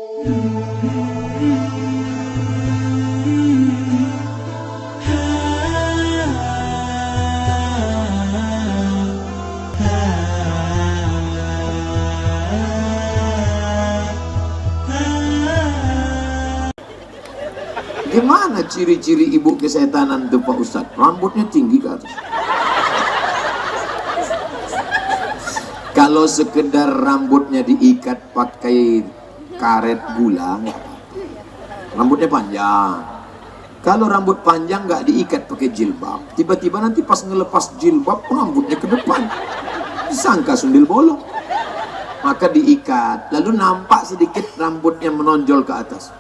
Gimana ciri-ciri ibu kesetanan itu Pak Ustadz? Rambutnya tinggi ke atas. Kalau sekedar rambutnya diikat pakai karet gula, nggak apa-apa. Rambutnya panjang. Kalau rambut panjang nggak diikat pakai jilbab, tiba-tiba nanti pas ngelepas jilbab rambutnya ke depan, disangka sundil bolong. Maka diikat, lalu nampak sedikit rambutnya menonjol ke atas.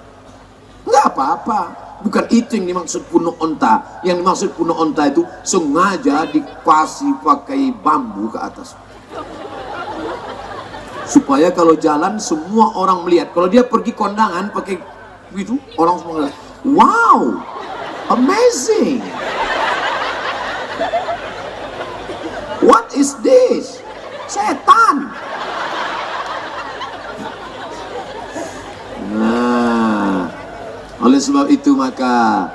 Nggak apa-apa, bukan itu yang dimaksud punuk onta. Yang dimaksud punuk onta itu sengaja dikasih pakai bambu ke atas, supaya kalau jalan semua orang melihat. Kalau dia pergi kondangan pakai gitu, orang semua melihat, wow, amazing, what is this, setan. Nah, oleh sebab itu maka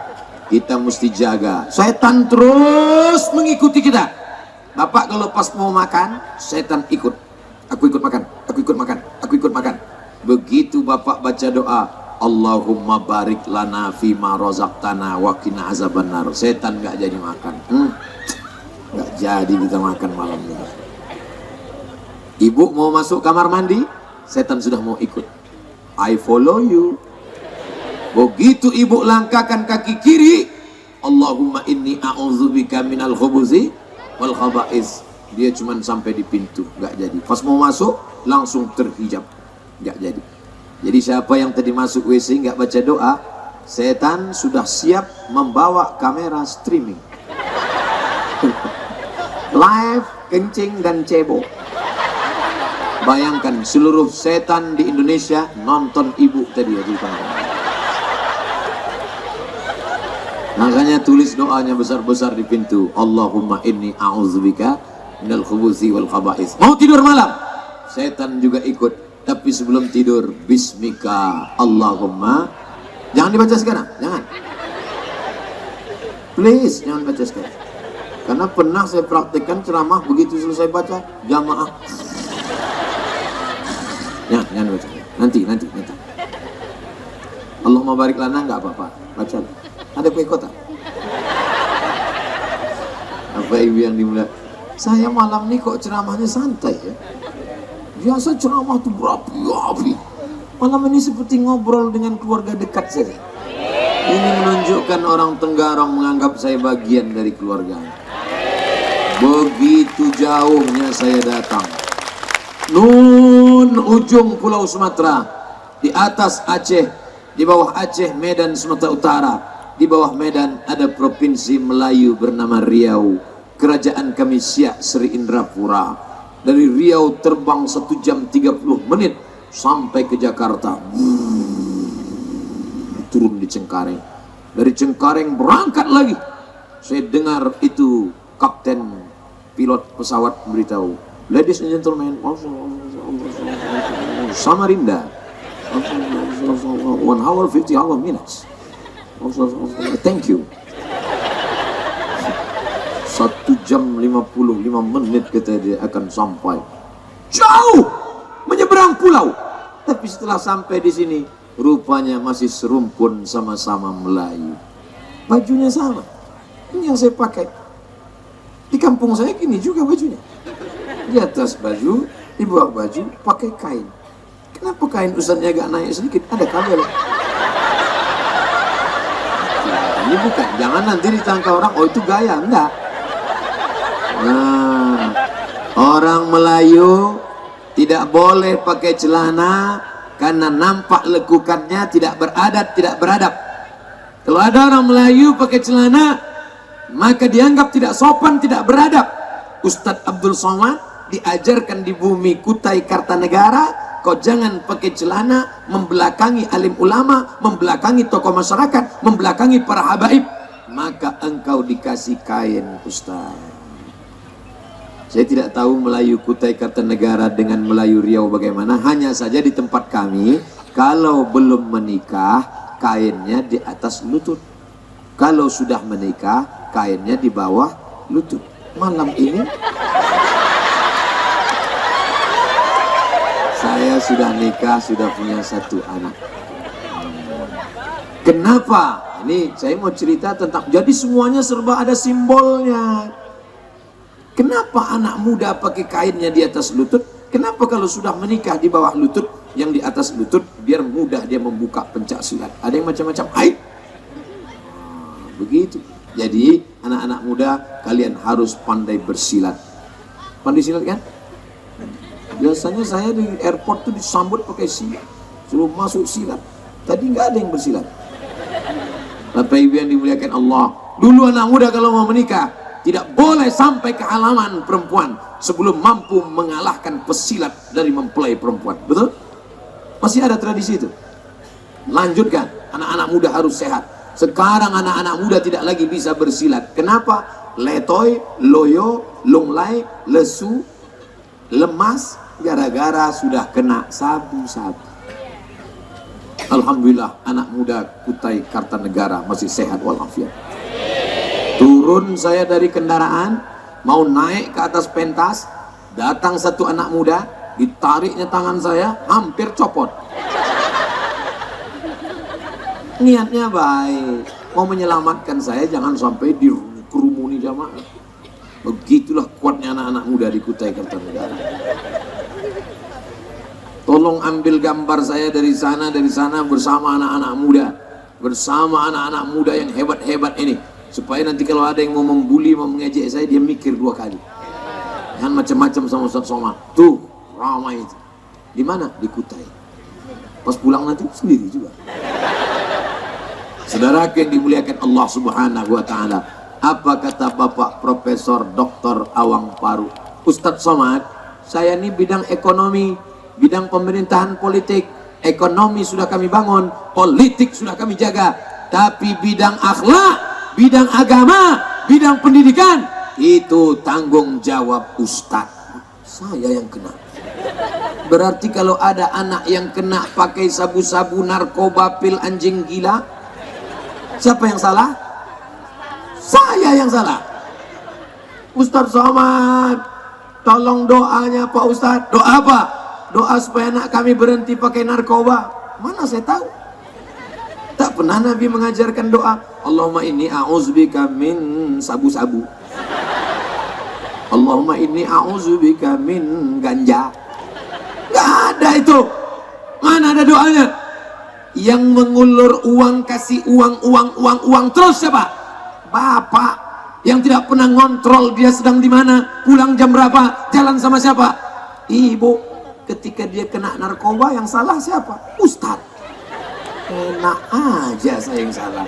kita mesti jaga. Setan terus mengikuti kita. Bapak kalau pas mau makan, setan ikut. Aku ikut makan, aku ikut makan, aku ikut makan. Begitu bapak baca doa, Allahumma barik lana fima razaqtana wa qina azabannar, setan nggak jadi makan. Nggak jadi kita makan malam ini. Ibu mau masuk kamar mandi, setan sudah mau ikut. I follow you. Begitu ibu langkahkan kaki kiri, Allahumma inni a'udzubika minal khubuzi wal khaba'is, dia cuman sampai di pintu, nggak jadi. Pas mau masuk langsung terhijab, nggak jadi. Jadi siapa yang tadi masuk WC nggak baca doa, setan sudah siap membawa kamera streaming live kencing dan cebok. Bayangkan seluruh setan di Indonesia nonton ibu tadi ya di kamera. Makanya tulis doanya besar-besar di pintu, Allahumma inni a'udzubika minal khubuzi wal khaba'is. Mau tidur malam, setan juga ikut. Tapi sebelum tidur, bismika Allahumma. Jangan dibaca sekarang, jangan. Please, jangan baca sekarang. Karena pernah saya praktekkan ceramah, begitu selesai baca, jamaah. Jangan baca. Nanti. Allahumma barik lana nggak apa-apa, baca. Ada kue kota. Apa ibu yang dimulai? Saya malam ini kok ceramahnya santai ya? Biasa ceramah tuh berapi-api. Malam ini seperti ngobrol dengan keluarga dekat saja. Ini menunjukkan orang Tenggarong menganggap saya bagian dari keluarganya. Begitu jauhnya saya datang. Nun ujung Pulau Sumatera, di atas Aceh, di bawah Aceh Medan Sumatera Utara. Di bawah Medan ada provinsi Melayu bernama Riau. Kerajaan kami Siak Sri Indrapura. Dari Riau terbang 1 jam 30 menit sampai ke Jakarta. Turun di Cengkareng. Dari Cengkareng berangkat lagi. Saya dengar itu kapten pilot pesawat beritahu, ladies and gentlemen, Samarinda, 1 hour 50 minutes. Thank you. 1 jam 55 menit kata dia akan sampai. Jauh menyeberang pulau. Tapi setelah sampai di sini, rupanya masih serumpun sama-sama Melayu. Bajunya sama. Ini yang saya pakai. Di kampung saya gini juga bajunya. Di atas baju, di bawah baju pakai kain. Kenapa kain ustadznya agak naik sedikit? Ada kabel. Ini bukan, jangan nanti ditangkap orang, oh itu gaya, enggak. Nah, orang Melayu tidak boleh pakai celana karena nampak lekukannya, tidak beradat, tidak beradab. Kalau ada orang Melayu pakai celana, maka dianggap tidak sopan, tidak beradab. Ustadz Abdul Somad diajarkan di bumi Kutai Kartanegara, kau jangan pakai celana membelakangi alim ulama, membelakangi tokoh masyarakat, membelakangi para habaib, maka engkau dikasih kain Ustaz. Saya tidak tahu Melayu Kutai Kartanegara dengan Melayu Riau bagaimana. Hanya saja di tempat kami Kalau belum menikah, kainnya di atas lutut. Kalau sudah menikah, kainnya di bawah lutut. Malam ini saya sudah nikah, sudah punya 1 anak. Kenapa? Ini saya mau cerita tentang, jadi semuanya serba ada simbolnya. Kenapa anak muda pakai kainnya di atas lutut? Kenapa kalau sudah menikah di bawah lutut, yang di atas lutut biar mudah dia membuka pencak silat. Ada yang macam-macam. Begitu. Jadi anak-anak muda, kalian harus pandai bersilat. Pandai silat kan? Biasanya saya di airport tuh disambut pakai silat, suruh masuk silat. Tadi nggak ada yang bersilat. Bapak Ibu yang dimuliakan Allah, dulu anak muda kalau mau menikah tidak boleh sampai ke halaman perempuan sebelum mampu mengalahkan pesilat dari mempelai perempuan. Betul? Masih ada tradisi itu. Lanjutkan, anak-anak muda harus sehat. Sekarang anak-anak muda tidak lagi bisa bersilat. Kenapa? Letoy, loyo, lunglai, lesu, lemas, gara-gara sudah kena sabu-sabu. Alhamdulillah anak muda Kutai Kartanegara masih sehat walafiat. Turun saya dari kendaraan, mau naik ke atas pentas, datang 1 anak muda, ditariknya tangan saya, hampir copot. Niatnya baik, mau menyelamatkan saya, jangan sampai dikerumuni jamaah. Begitulah kuatnya anak-anak muda di Kutai Kartanegara. Tolong ambil gambar saya dari sana bersama anak-anak muda, bersama anak-anak muda yang hebat-hebat ini, supaya nanti kalau ada yang mau membuli, mau mengejek saya, dia mikir 2 kali. Jangan macam-macam sama Ustaz Somad. Tuh ramai itu. Di mana? Di Kutai. Pas pulang nanti sendiri juga. Saudara yang dimuliakan Allah Subhanahu wa taala, apa kata Bapak Profesor Dr. Awang Paru? Ustaz Somad, saya ini bidang ekonomi, bidang pemerintahan politik, ekonomi sudah kami bangun, politik sudah kami jaga, tapi bidang akhlak, bidang agama, bidang pendidikan, itu tanggung jawab Ustadz. Saya yang kena. Berarti kalau ada anak yang kena pakai sabu-sabu, narkoba, pil, anjing gila, siapa yang salah? Saya yang salah. Ustadz Somad, tolong doanya Pak Ustadz. Doa apa? Doa supaya anak kami berhenti pakai narkoba. Mana saya tahu? Tak pernah Nabi mengajarkan doa Allahumma inni a'udzubika min sabu-sabu, Allahumma inni a'udzubika min ganja. Gak ada itu. Mana ada doanya? Yang mengulur uang, kasih uang terus siapa? Bapak yang tidak pernah ngontrol dia sedang di mana, pulang jam berapa, jalan sama siapa. Ibu, ketika dia kena narkoba yang salah siapa? Ustadz. Enak aja saya yang salah.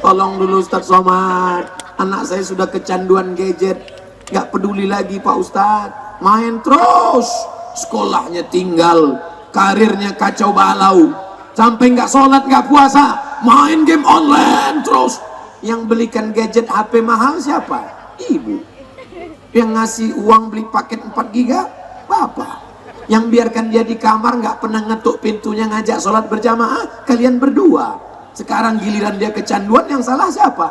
Tolong dulu Ustadz Somad, anak saya sudah kecanduan gadget, gak peduli lagi Pak Ustadz, main terus, sekolahnya tinggal, karirnya kacau balau, sampai gak sholat, gak puasa, main game online terus. Yang belikan gadget HP mahal siapa? Ibu. Yang ngasih uang beli paket 4 giga? Bapak. Yang biarkan dia di kamar nggak pernah ngetuk pintunya, ngajak sholat berjamaah, kalian berdua. Sekarang giliran dia kecanduan, yang salah siapa?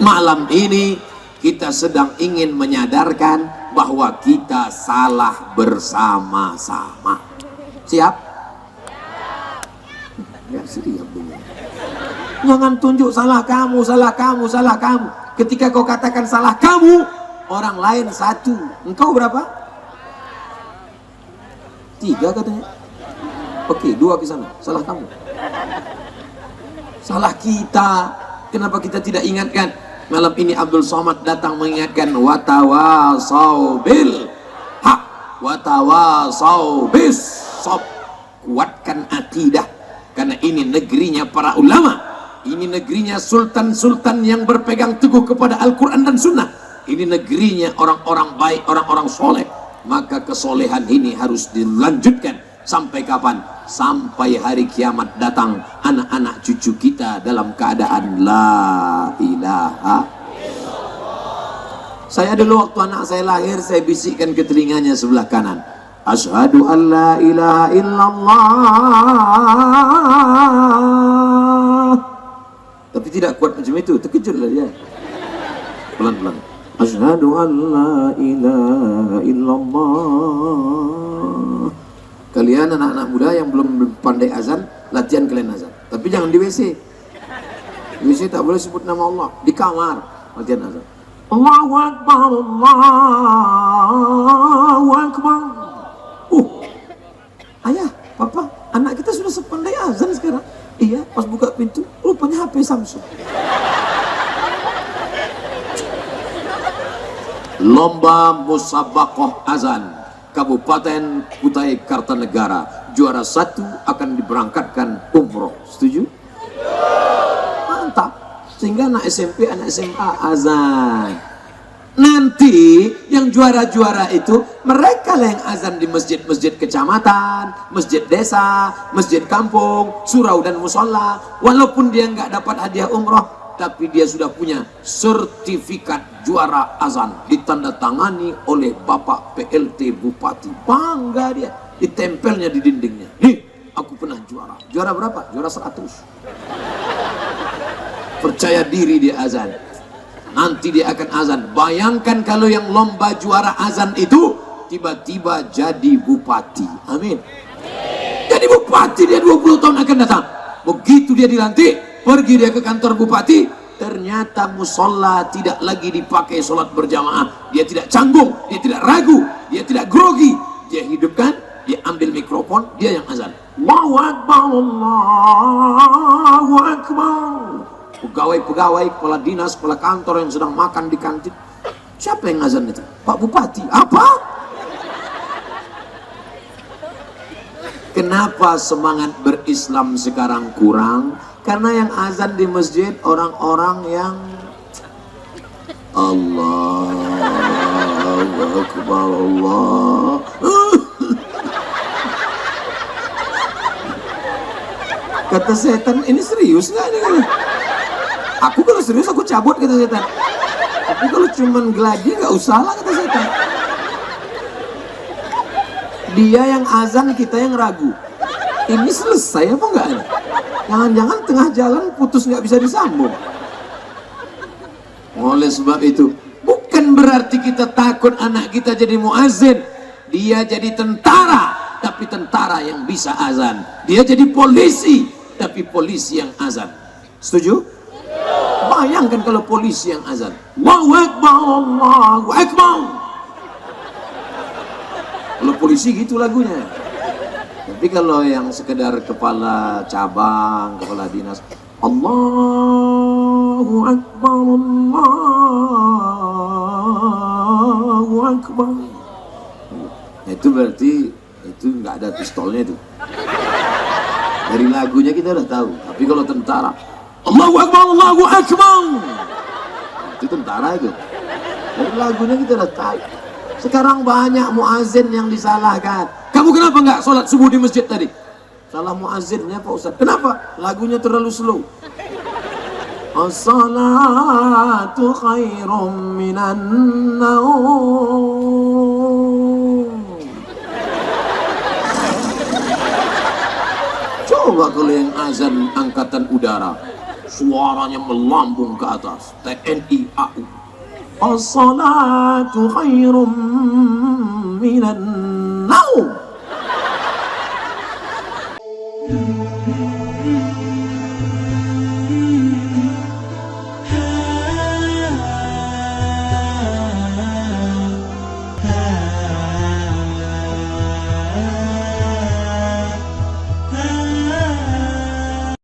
Malam ini kita sedang ingin menyadarkan bahwa kita salah bersama-sama. Siap? Ya siap dulu. Jangan tunjuk salah kamu, salah kamu, salah kamu. Ketika kau katakan salah kamu, orang lain 1, engkau berapa? 3 katanya. Oke, 2 ke sana. Salah kamu. Salah kita. Kenapa kita tidak ingatkan? Malam ini Abdul Somad datang mengingatkan, watawasau bil haq, watawasau bis sob. Kuatkan akidah, karena ini negerinya para ulama, ini negerinya sultan-sultan yang berpegang teguh kepada Al-Quran dan Sunnah, ini negerinya orang-orang baik, orang-orang soleh. Maka kesolehan ini harus dilanjutkan sampai kapan? Sampai hari kiamat datang, anak-anak cucu kita dalam keadaan la ilaha. Saya dulu waktu anak saya lahir, saya bisikkan ke telinganya sebelah kanan, asyhadu an la ilaha illallah. Tapi tidak kuat macam itu, terkejutlah dia. Pelan-pelan, asyhadu an la ilaha illallah. Kalian anak-anak muda yang belum pandai azan, latihan kalian azan. Tapi jangan di WC. Di WC tak boleh sebut nama Allah. Di kamar latihan azan. Allahu Akbar, Allahu Akbar. Ayah, papa, anak kita sudah sepandai azan sekarang. Iya, pas buka pintu, rupanya HP Samsung. Lomba musabaqah azan Kabupaten Kutai Kartanegara, juara 1 akan diberangkatkan umroh. Setuju? Mantap. Sehingga anak SMP, anak SMA azan. Nanti yang juara-juara itu mereka lah yang azan di masjid-masjid kecamatan, masjid desa, masjid kampung, surau dan musola. Walaupun dia nggak dapat hadiah umroh, tapi dia sudah punya sertifikat juara azan ditandatangani oleh Bapak PLT Bupati. Bangga dia, ditempelnya di dindingnya. Nih, aku pernah juara. Juara berapa? Juara 100. Percaya diri dia azan. Nanti dia akan azan. Bayangkan kalau yang lomba juara azan itu tiba-tiba jadi bupati. Amin. Jadi bupati dia 20 tahun akan datang. Begitu dia dilantik, pergi dia ke kantor bupati, ternyata musola tidak lagi dipakai sholat berjamaah. Dia tidak canggung, dia tidak ragu, dia tidak grogi. Dia hidupkan, dia ambil mikrofon, dia yang azan. Allahu Akbar, Allahu Akbar. Pegawai-pegawai, kepala dinas, kepala kantor yang sedang makan di kantin. Siapa yang azan itu? Pak Bupati. Apa? Kenapa semangat berislam sekarang kurang? Karena yang azan di masjid orang-orang yang Allahu Akbar, Allah. Kata setan, ini serius nggak nih? Aku kalau serius aku cabut, kata setan. Tapi kalau cuman geladi nggak usah lah, kata setan. Dia yang azan, kita yang ragu. Ini selesai apa enggak? Jangan-jangan tengah jalan putus nggak bisa disambung. Oleh sebab itu, bukan berarti kita takut anak kita jadi muazin. Dia jadi tentara, tapi tentara yang bisa azan. Dia jadi polisi, tapi polisi yang azan. Setuju? Bayangkan kalau polisi yang azan. Allahu Akbar, Allahu Akbar. Kalau polisi gitu lagunya. Tapi kalau yang sekedar kepala cabang, kepala dinas, Allahu Akbar, Allahu Akbar. Itu berarti itu nggak ada pistolnya itu. Dari lagunya kita udah tahu. Tapi kalau tentara, Allahu Akbar, Allahu Akbar, itu tentara itu. Dari lagunya kita udah tahu. Sekarang banyak muazin yang disalahkan. Kamu kenapa nggak sholat subuh di masjid tadi? Salah muazinnya Pak Ustaz. Kenapa? Lagunya terlalu slow. As-salatu khairum minan naum. Coba kalau yang azan angkatan udara, suaranya melambung ke atas, TNI AU. As-salatu khairum minan naum.